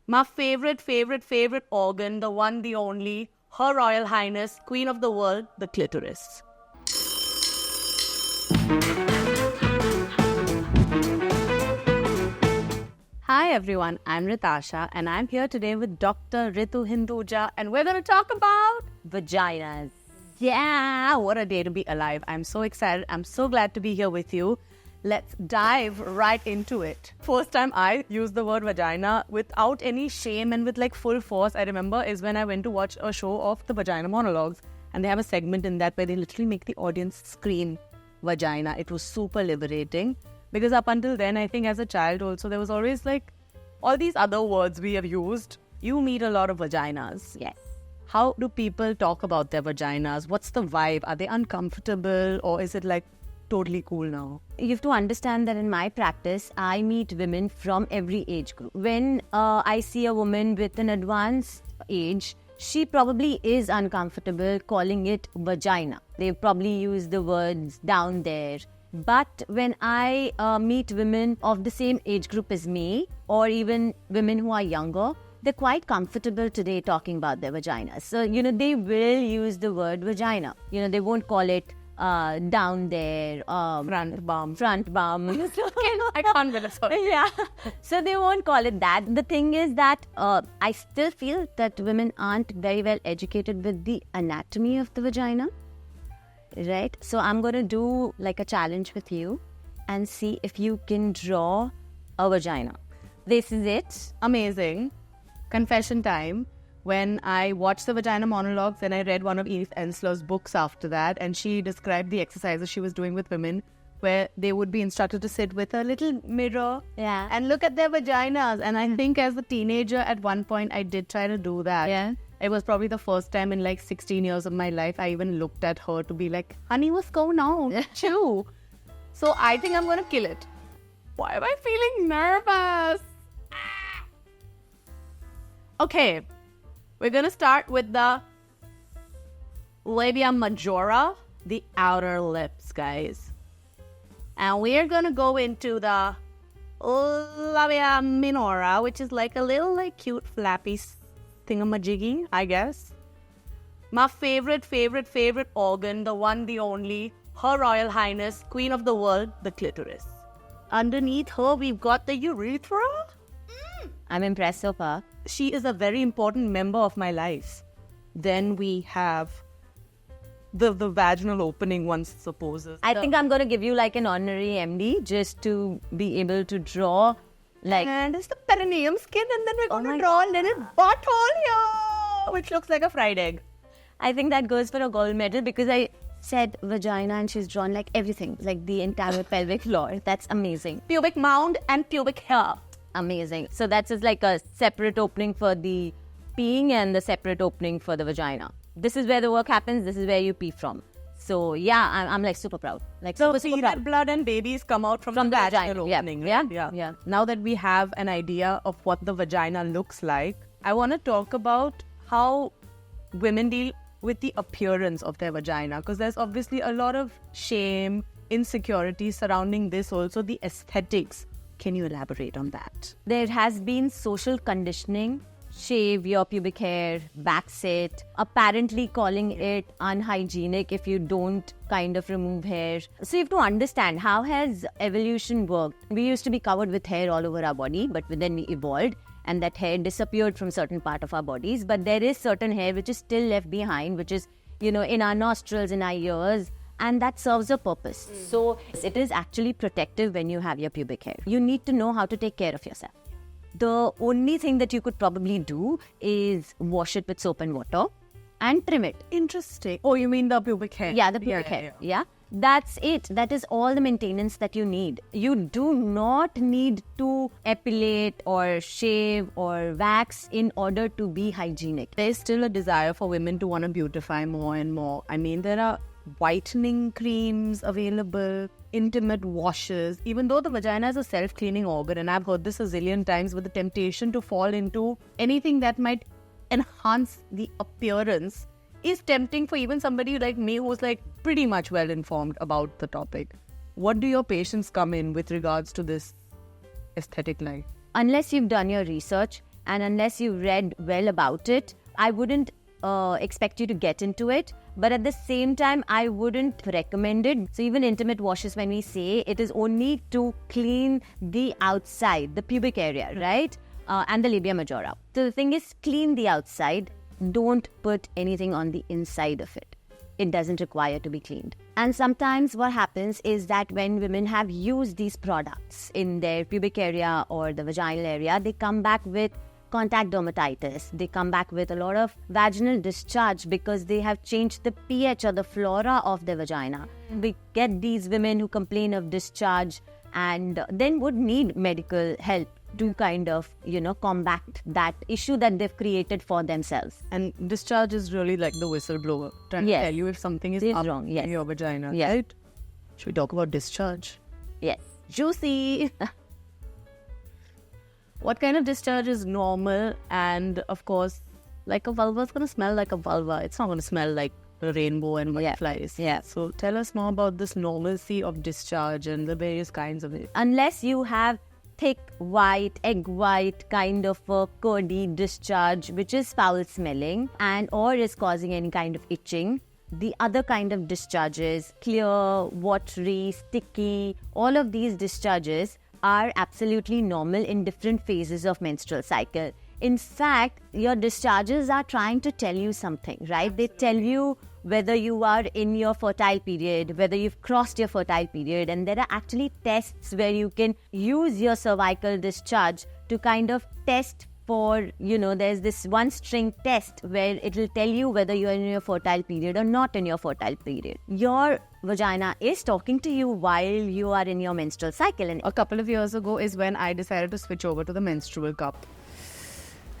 My favorite organ, the one, the only, Her Royal Highness, Queen of the World, the clitoris. Hi everyone, I'm Ritasha and I'm here today with Dr. Ritu Hinduja and we're going to talk about vaginas. Yeah, what a day to be alive. I'm so excited. I'm so glad to be here with you. Let's dive right into it. First time I used the word vagina without any shame and with like full force, I remember, is when I went to watch a show of the Vagina Monologues. And they have a segment in that where they literally make the audience scream vagina. It was super liberating. Because up until then, I think as a child also, there was always like all these other words we have used. You meet a lot of vaginas. Yes. How do people talk about their vaginas? What's the vibe? Are they uncomfortable or is it like totally cool now? You have to understand that in my practice, I meet women from every age group. When I see a woman with an advanced age, she probably is uncomfortable calling it vagina. They probably use the words down there. But when I meet women of the same age group as me, or even women who are younger, they're quite comfortable today talking about their vaginas. So, they will use the word vagina. They won't call it down there, Front bum. I can't believe it. Yeah. So they won't call it that. The thing is that I still feel that women aren't very well educated with the anatomy of the vagina. Right? So I'm going to do like a challenge with you and see if you can draw a vagina. This is it. Amazing. Confession time. When I watched the Vagina Monologues and I read one of Edith Ensler's books after that, and she described the exercises she was doing with women where they would be instructed to sit with a little mirror and look at their vaginas. And I think as a teenager at one point I did try to do that. Yeah. It was probably the first time in like 16 years of my life I even looked at her to be like, honey, what's going on? Chew. So I think I'm going to kill it. Why am I feeling nervous? Okay. We're going to start with the labia majora, the outer lips, guys. And we're going to go into the labia minora, which is like a little like cute flappy thingamajiggy, I guess. My favorite organ, the one, the only, Her Royal Highness, Queen of the World, the clitoris. Underneath her, we've got the urethra. I'm impressed so far. She is a very important member of my life. Then we have the vaginal opening, one supposes. I think I'm going to give you like an honorary MD just to be able to draw like... And it's the perineum skin, and then we're going to draw a little butthole here, which looks like a fried egg. I think that goes for a gold medal because I said vagina and she's drawn like everything, like the entire pelvic floor. That's amazing. Pubic mound and pubic hair. Amazing. So that's just like a separate opening for the peeing and the separate opening for the vagina. This is where the work happens. This is where you pee from. So yeah, I'm like super proud. Like so super proud. Blood and babies come out from the vaginal opening. Yeah. Right? Yeah. Now that we have an idea of what the vagina looks like, I want to talk about how women deal with the appearance of their vagina, because there's obviously a lot of shame, insecurity surrounding this, also the aesthetics. Can you elaborate on that? There has been social conditioning, shave your pubic hair, wax it, apparently calling it unhygienic if you don't kind of remove hair. So you have to understand, how has evolution worked? We used to be covered with hair all over our body, but then we evolved and that hair disappeared from certain part of our bodies. But there is certain hair which is still left behind, which is, in our nostrils, in our ears, and that serves a purpose. So it is actually protective when you have your pubic hair. You need to know how to take care of yourself. The only thing that you could probably do is wash it with soap and water and trim it. Interesting. Oh, you mean the pubic hair? Yeah, the pubic hair. Yeah. That's it. That is all the maintenance that you need. You do not need to epilate or shave or wax in order to be hygienic. There's still a desire for women to want to beautify more and more. I mean, there are whitening creams available, intimate washes. Even though the vagina is a self-cleaning organ, and I've heard this a zillion times, but the temptation to fall into anything that might enhance the appearance is tempting for even somebody like me who's like pretty much well informed about the topic. What do your patients come in with regards to this aesthetic life? Unless you've done your research and unless you read well about it, I wouldn't expect you to get into it. But at the same time, I wouldn't recommend it. So even intimate washes, when we say, it is only to clean the outside, the pubic area, right? And the labia majora. So the thing is, clean the outside. Don't put anything on the inside of it. It doesn't require to be cleaned. And sometimes what happens is that when women have used these products in their pubic area or the vaginal area, they come back with contact dermatitis. They come back with a lot of vaginal discharge because they have changed the pH or the flora of their vagina. We get these women who complain of discharge and then would need medical help to kind of, combat that issue that they've created for themselves. And discharge is really like the whistleblower trying to tell you if something is up wrong. in your vagina. Yes. Right? Should we talk about discharge? Yes. Juicy! What kind of discharge is normal? And of course, like a vulva is going to smell like a vulva. It's not going to smell like a rainbow and white flies. Yeah. So tell us more about this normalcy of discharge and the various kinds of it. Unless you have thick white, egg white kind of a curdy discharge which is foul smelling and or is causing any kind of itching, the other kind of discharges, clear, watery, sticky, all of these discharges are absolutely normal in different phases of menstrual cycle. In fact, your discharges are trying to tell you something, right? They tell you whether you are in your fertile period, whether you've crossed your fertile period. And there are actually tests where you can use your cervical discharge to kind of test for, there's this one string test where it will tell you whether you're in your fertile period or not in your fertile period. Your vagina is talking to you while you are in your menstrual cycle. And a couple of years ago is when I decided to switch over to the menstrual cup.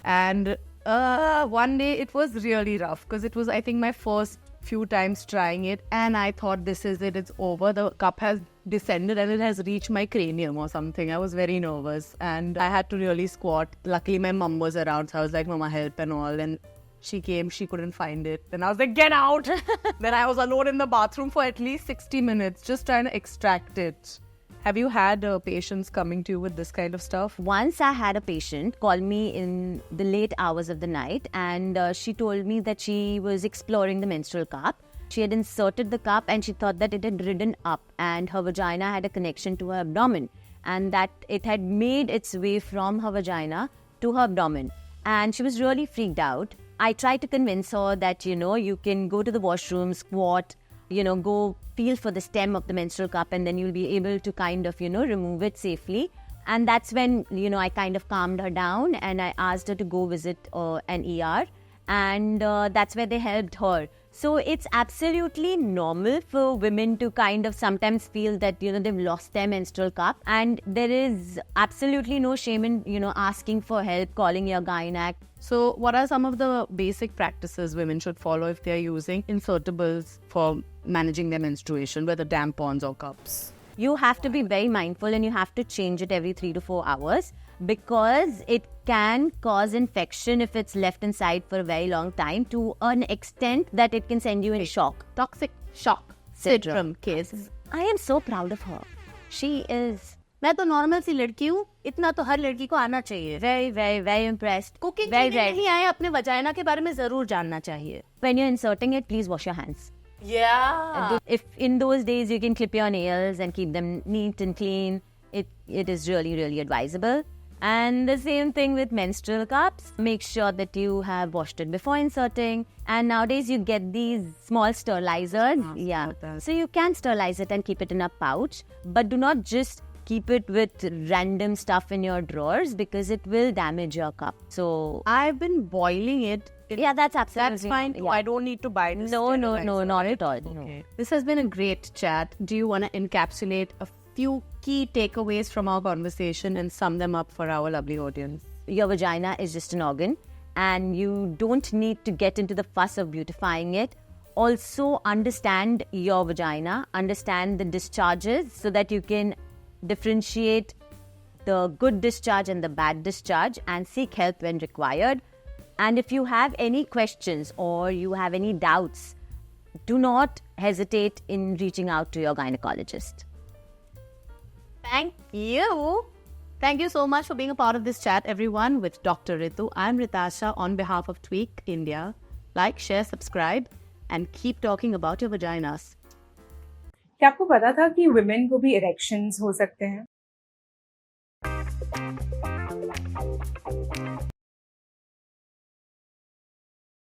And one day it was really rough because it was, I think, my first few times trying it, and I thought, this is it, it's over. The cup has descended and it has reached my cranium or something. I was very nervous and I had to really squat. Luckily my mum was around, so I was like, Mama, help and all, and she came, she couldn't find it. Then I was like, get out! Then I was alone in the bathroom for at least 60 minutes just trying to extract it. Have you had patients coming to you with this kind of stuff? Once I had a patient call me in the late hours of the night, and she told me that she was exploring the menstrual cup. She had inserted the cup and she thought that it had ridden up and her vagina had a connection to her abdomen, and that it had made its way from her vagina to her abdomen. And she was really freaked out. I tried to convince her that, you can go to the washroom, squat, go feel for the stem of the menstrual cup, and then you'll be able to kind of, remove it safely. And that's when, I kind of calmed her down and I asked her to go visit an ER, and that's where they helped her. So it's absolutely normal for women to kind of sometimes feel that, they've lost their menstrual cup, and there is absolutely no shame in, asking for help, calling your gynac. So what are some of the basic practices women should follow if they're using insertables for managing their menstruation, whether tampons or cups? You have to be very mindful and you have to change it every 3 to 4 hours, because it can cause infection if it's left inside for a very long time, to an extent that it can send you in shock. Toxic shock syndrome case. I am so proud of her. She is मैं तो normal सी लड़की हूँ, इतना तो हर लड़की को आना चाहिए. Very, very, very impressed. Cooking नहीं आए, अपने वजाइना के बारे में जरूर जानना चाहिए. When you're inserting it, please wash your hands. Yeah. If in those days you can clip your nails and keep them neat and clean, it is really, really advisable. And the same thing with menstrual cups. Make sure that you have washed it before inserting. And nowadays you get these small sterilizers. So you can sterilize it and keep it in a pouch. But do not just keep it with random stuff in your drawers, because it will damage your cup. So I've been boiling it. That's absolutely That's fine. Yeah. I don't need to buy this. No, not at all. Okay. No. This has been a great chat. Do you want to encapsulate a few key takeaways from our conversation and sum them up for our lovely audience? Your vagina is just an organ, and you don't need to get into the fuss of beautifying it. Also, understand your vagina, understand the discharges so that you can differentiate the good discharge and the bad discharge, and seek help when required. And if you have any questions or you have any doubts, do not hesitate in reaching out to your gynecologist. Thank you. Thank you so much for being a part of this chat, everyone, with Dr. Ritu. I'm Ritasha on behalf of Tweak India. Like, share, subscribe, and keep talking about your vaginas. क्या आपको पता था कि women को भी erections हो सकते हैं?